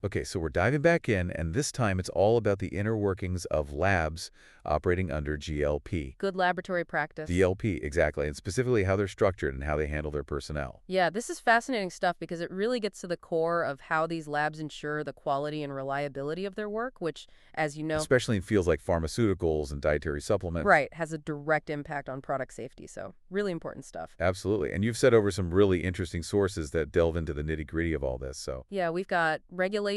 Okay, so we're diving back in, and this time it's all about the inner workings of labs operating under GLP. Good laboratory practice. DLP, exactly, and specifically how they're structured and how they handle their personnel. Yeah, this is fascinating stuff because it really gets to the core of how these labs ensure the quality and reliability of their work, which, as you know, Especially in fields like pharmaceuticals and dietary supplements. right, has a direct impact on product safety. So, really important stuff. Absolutely. And you've said over some really interesting sources that delve into the nitty-gritty of all this, so Yeah, we've got regulations,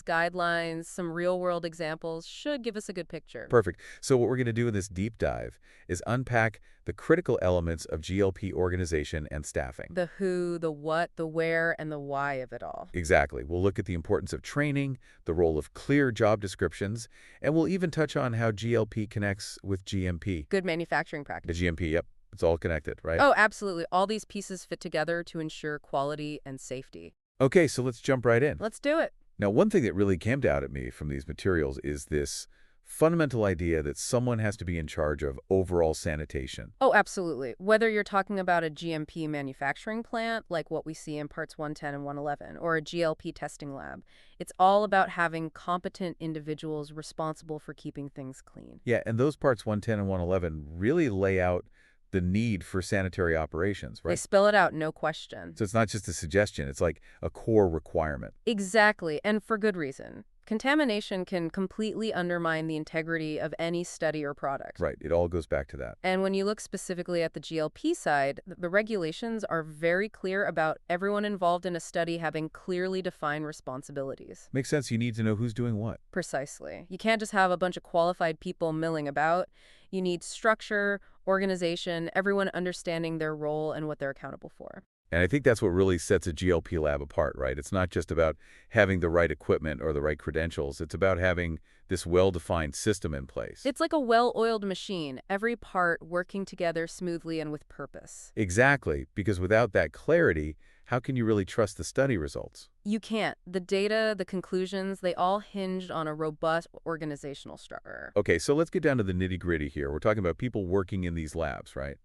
guidelines, some real-world examples. Should give us a good picture. perfect. So what we're going to do in this deep dive is unpack the critical elements of GLP organization and staffing. The who, the what, the where, and the why of it all. Exactly. We'll look at the importance of training, the role of clear job descriptions, and we'll even touch on how GLP connects with GMP. Good manufacturing The practice. GMP, yep, it's all connected, right? Oh, absolutely. All these pieces fit together to ensure quality and safety. Okay, so let's jump right in. Let's do it. Now, one thing that really camped out at me from these materials is this fundamental idea that someone has to be in charge of overall sanitation. Oh, absolutely. Whether you're talking about a GMP manufacturing plant, like what we see in parts 110 and 111, or a GLP testing lab, it's all about having competent individuals responsible for keeping things clean. Yeah, and those parts 110 and 111 really lay out the need for sanitary operations, They right? spell it out, no question. So it's not just a suggestion, it's like a core requirement. Exactly, and for good reason. Contamination can completely undermine the integrity of any study or product. Right, it all goes back to that. And when you look specifically at the GLP side, the regulations are very clear about everyone involved in a study having clearly defined responsibilities. Makes sense, you need to know who's doing what. Precisely. You can't just have a bunch of qualified people milling about. You need structure, organization, everyone understanding their role and what they're accountable for. And I think that's what really sets a GLP lab apart, right? It's not just about having the right equipment or the right credentials. It's about having this well-defined system in place. It's like a well-oiled machine, every part working together smoothly and with purpose. Exactly, because without that clarity, how can you really trust the study results? You can't. The data, the conclusions, they all hinged on a robust organizational structure. Okay, so let's get down to the nitty-gritty here. We're talking about people working in these labs, right?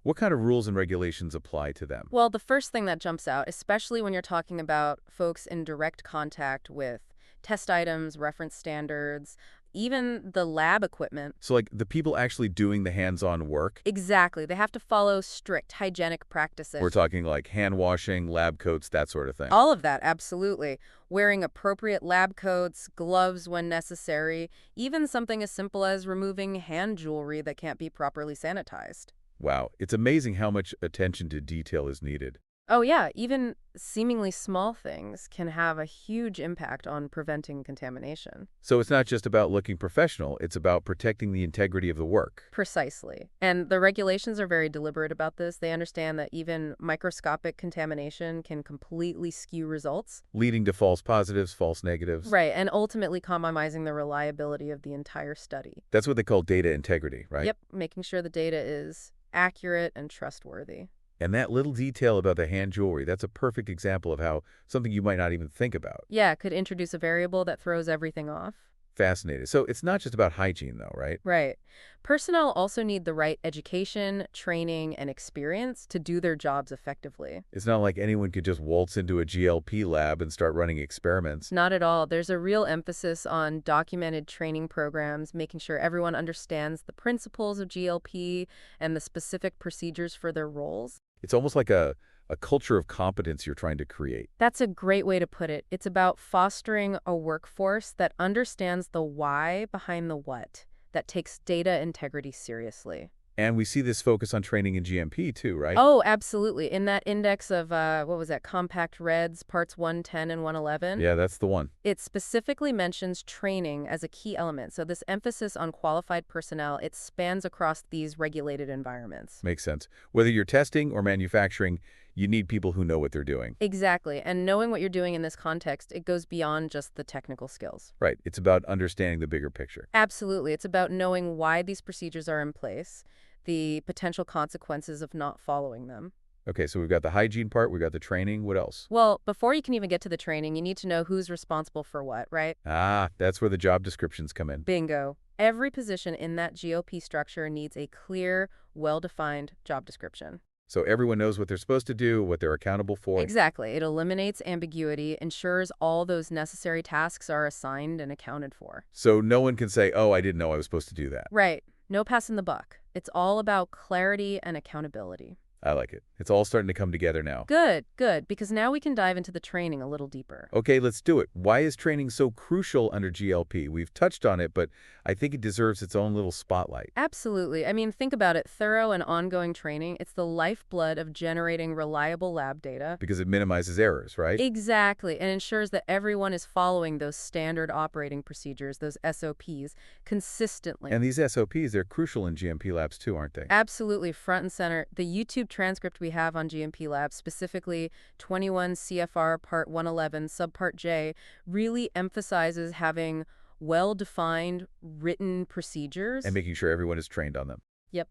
What kind of rules and regulations apply to them? Well, the first thing that jumps out, especially when you're talking about folks in direct contact with test items, reference standards, even the lab equipment. So, like, the people actually doing the hands-on work? Exactly. They have to follow strict hygienic practices. We're talking like hand washing, lab coats, that sort of thing. All of that, absolutely. Wearing appropriate lab coats, gloves when necessary, even something as simple as removing hand jewelry that can't be properly sanitized. Wow, it's amazing how much attention to detail is needed. Oh yeah, even seemingly small things can have a huge impact on preventing contamination. So it's not just about looking professional, it's about protecting the integrity of the work. Precisely. And the regulations are very deliberate about this. They understand that even microscopic contamination can completely skew results. Leading to false positives, false negatives. Right, and ultimately compromising the reliability of the entire study. That's what they call data integrity, right? Yep, making sure the data is accurate and trustworthy. And that little detail about the hand jewelry, that's a perfect example of how something you might not even think about. Yeah, could introduce a variable that throws everything off. Fascinated. So it's not just about hygiene, though, right? Right. Personnel also need the right education, training, and experience to do their jobs effectively. It's not like anyone could just waltz into a GLP lab and start running experiments. Not at all. There's a real emphasis on documented training programs, making sure everyone understands the principles of GLP and the specific procedures for their roles. It's almost like a culture of competence you're trying to create. That's a great way to put it. It's about fostering a workforce that understands the why behind the what, that takes data integrity seriously. And we see this focus on training in GMP too, right? Oh, absolutely. In that index of, what was that, compact reds, parts 110 and 111, Yeah, that's the one. it specifically mentions training as a key element. So this emphasis on qualified personnel, it spans across these regulated environments. Makes sense. Whether you're testing or manufacturing, you need people who know what they're doing. Exactly. And knowing what you're doing in this context, it goes beyond just the technical skills. Right. It's about understanding the bigger picture. Absolutely. It's about knowing why these procedures are in place, the potential consequences of not following them. Okay, so we've got the hygiene part, we've got the training. What else? Well, before you can even get to the training, you need to know who's responsible for what, right? Ah, that's where the job descriptions come in. Bingo. Every position in that GOP structure needs a clear, well-defined job description. So everyone knows what they're supposed to do, what they're accountable for. Exactly. It eliminates ambiguity, ensures all those necessary tasks are assigned and accounted for. So no one can say, oh, I didn't know I was supposed to do that. Right. No passing the buck. It's all about clarity and accountability. I like it. It's all starting to come together now. Good, good, because now we can dive into the training a little deeper. Okay, let's do it. Why is training so crucial under GLP? We've touched on it, but I think it deserves its own little spotlight. Absolutely. I mean, think about it. Thorough and ongoing training, it's the lifeblood of generating reliable lab data. Because it minimizes errors, right? Exactly, and ensures that everyone is following those standard operating procedures, those SOPs, consistently. And these SOPs, they're crucial in GMP labs too, aren't they? Absolutely, front and center. The YouTube transcript we have on GMP Labs, specifically 21 CFR Part 111, Subpart J, really emphasizes having well-defined written procedures. And making sure everyone is trained on them. Yep.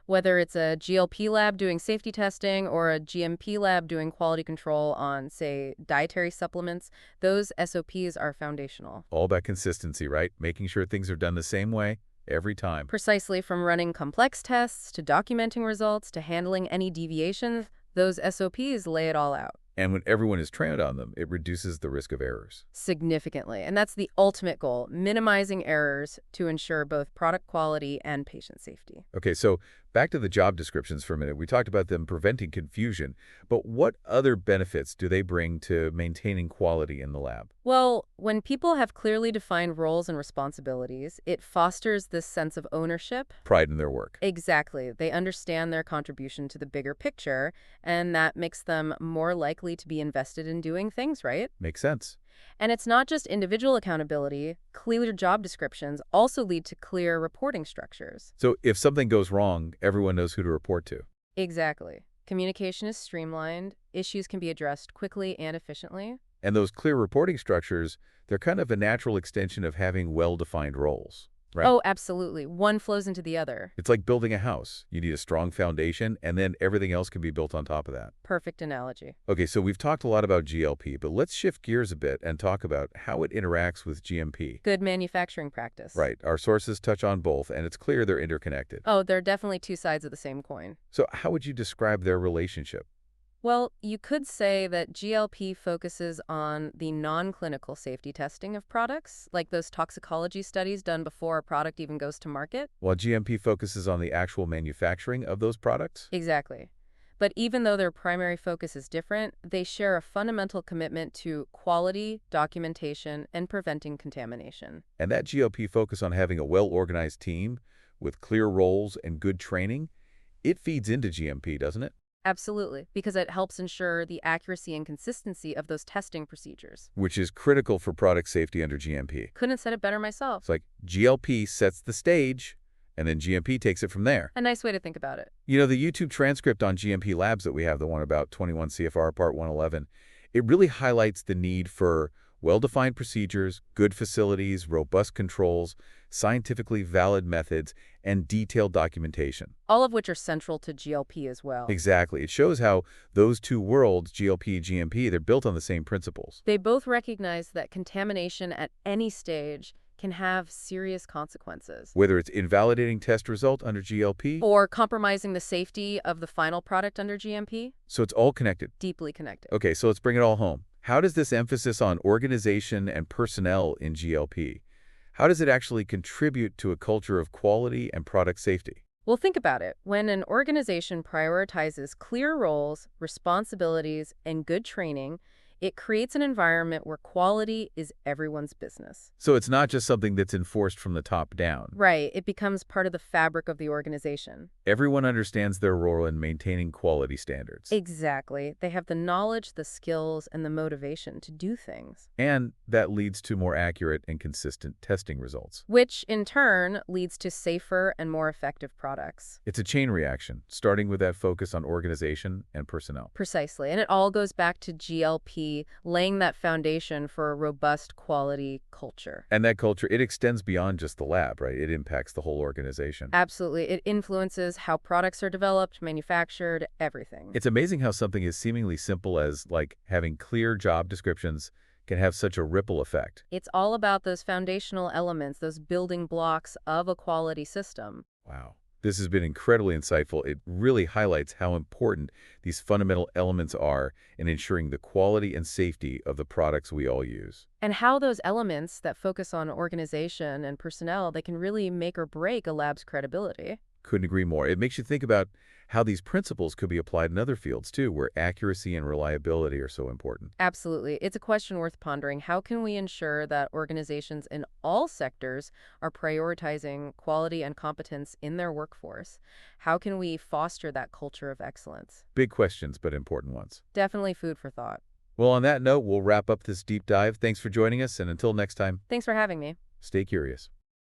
Whether it's a GLP lab doing safety testing or a GMP lab doing quality control on, say, dietary supplements, those SOPs are foundational. All about consistency, right? Making sure things are done the same way every time. Precisely, from running complex tests to documenting results to handling any deviations, those SOPs lay it all out. And when everyone is trained on them, it reduces the risk of errors. Significantly. And that's the ultimate goal, minimizing errors to ensure both product quality and patient safety. Okay, so back to the job descriptions for a minute. We talked about them preventing confusion, but what other benefits do they bring to maintaining quality in the lab? Well, when people have clearly defined roles and responsibilities, it fosters this sense of ownership. Pride in their work. Exactly. They understand their contribution to the bigger picture, and that makes them more likely to be invested in doing things right. Makes sense. And it's not just individual accountability. Clear job descriptions also lead to clear reporting structures. So if something goes wrong, everyone knows who to report to. Exactly. Communication is streamlined, issues can be addressed quickly and efficiently. And those clear reporting structures, they're kind of a natural extension of having well-defined roles, right? Oh, absolutely. One flows into the other. It's like building a house. You need a strong foundation, and then everything else can be built on top of that. Perfect analogy. Okay, so we've talked a lot about GLP, but let's shift gears a bit and talk about how it interacts with GMP. Good manufacturing practice. Right. Our sources touch on both, and it's clear they're interconnected. Oh, they're definitely two sides of the same coin. So how would you describe their relationship? Well, you could say that GLP focuses on the non-clinical safety testing of products, like those toxicology studies done before a product even goes to market. While GMP focuses on the actual manufacturing of those products? Exactly. But even though their primary focus is different, they share a fundamental commitment to quality, documentation, and preventing contamination. And that GLP focus on having a well-organized team with clear roles and good training, it feeds into GMP, doesn't it? Absolutely, because it helps ensure the accuracy and consistency of those testing procedures. Which is critical for product safety under GMP. Couldn't have said it better myself. It's like GLP sets the stage, and then GMP takes it from there. A nice way to think about it. You know, the YouTube transcript on GMP Labs that we have, the one about 21 CFR Part 111, it really highlights the need for well-defined procedures, good facilities, robust controls, scientifically valid methods, and detailed documentation. All of which are central to GLP as well. Exactly. It shows how those two worlds, GLP and GMP, they're built on the same principles. They both recognize that contamination at any stage can have serious consequences. Whether it's invalidating test result under GLP, Or compromising the safety of the final product under GMP. so it's all connected. Deeply connected. Okay, so let's bring it all home. How does this emphasis on organization and personnel in GLP, how does it actually contribute to a culture of quality and product safety? Well, think about it. When an organization prioritizes clear roles, responsibilities, and good training, it creates an environment where quality is everyone's business. So it's not just something that's enforced from the top down. Right. It becomes part of the fabric of the organization. Everyone understands their role in maintaining quality standards. Exactly. They have the knowledge, the skills, and the motivation to do things. And that leads to more accurate and consistent testing results. Which, in turn, leads to safer and more effective products. It's a chain reaction, starting with that focus on organization and personnel. Precisely. And it all goes back to GLP, laying that foundation for a robust quality culture. And that culture, it extends beyond just the lab, right? It impacts the whole organization. Absolutely. It influences how products are developed, manufactured, everything. It's amazing how something as seemingly simple as, like, having clear job descriptions can have such a ripple effect. It's all about those foundational elements, those building blocks of a quality system. Wow. This has been incredibly insightful. It really highlights how important these fundamental elements are in ensuring the quality and safety of the products we all use. And how those elements that focus on organization and personnel, they can really make or break a lab's credibility. Couldn't agree more. It makes you think about how these principles could be applied in other fields, too, where accuracy and reliability are so important. Absolutely. It's a question worth pondering. How can we ensure that organizations in all sectors are prioritizing quality and competence in their workforce? How can we foster that culture of excellence? Big questions, but important ones. Definitely food for thought. Well, on that note, we'll wrap up this deep dive. Thanks for joining us, and until next time, Thanks for having me. stay curious.